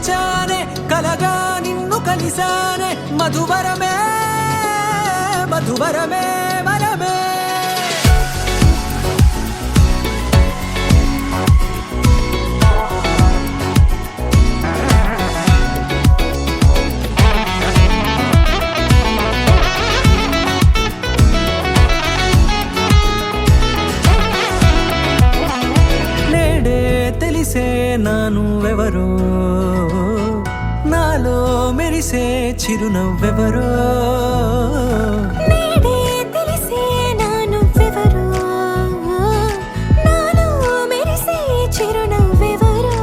తెరిచానే కలగా నిన్ను కలిసానే మధువరమే మధువరమే వరమే తెలిసే నానువెవరో నాలో మెరిసే చిరునవ్వెవరో నేడే తెలిసే నానువెవరో నాలో మెరిసే చిరునవ్వెవరో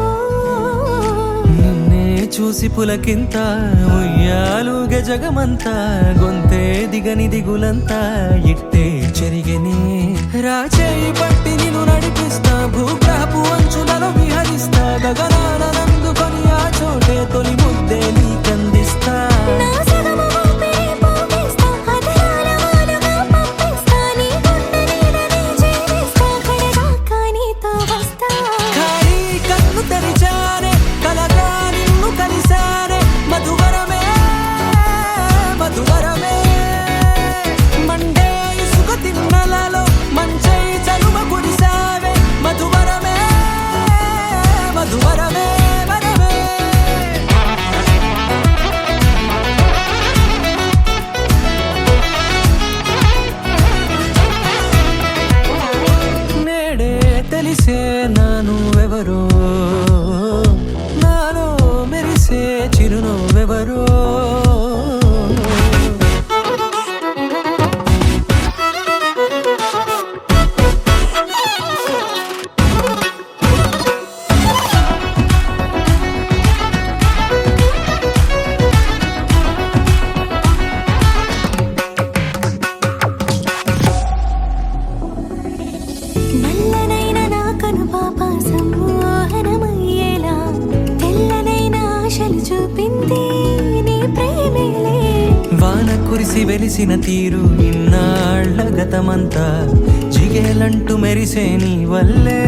నిన్నే చూసి పులకింత ఉయ్యాలుగ జగమంతా గొంతే దిగని దిగులంతా ఇట్టే చెరిగెనే రాచేయి పట్టి నిన్ను నడిపిస్తా భూగ్రహపు అంచులలో విహరిస్తా గగనాన నందుకొని ఆ చోటే తొలి ముద్దే నీకందిస్తా నా సగము ఊపిరి పోగేస్తా అదరాల వాలుగా పంపిస్తా నీ గుండె నీడనే చేరేస్తా కడదాకా నీతో వస్తా ఖాళీ కన్ను తెరిచానే కలగా నిన్ను కలిసానే మధువరమే మధువరమే మండే ఇసుక తిన్నలలో మంచై చలువ కురిసావే మధువరమే మధువరమే వరమే నేడే తెలిసే నానువెవరో నాలో మెరిసే చిరునవ్వెవరో నల్లనైన నా కనుపాప సమ్మోహనమయ్యేలా తెల్లనైన ఆశలు చూపింది నీ ప్రేమేలే వాన కురిసి వెలిసిన తీరు ఇన్నాళ్ల గతమంతా జిగేలంటూ మెరిసే నీ వల్లే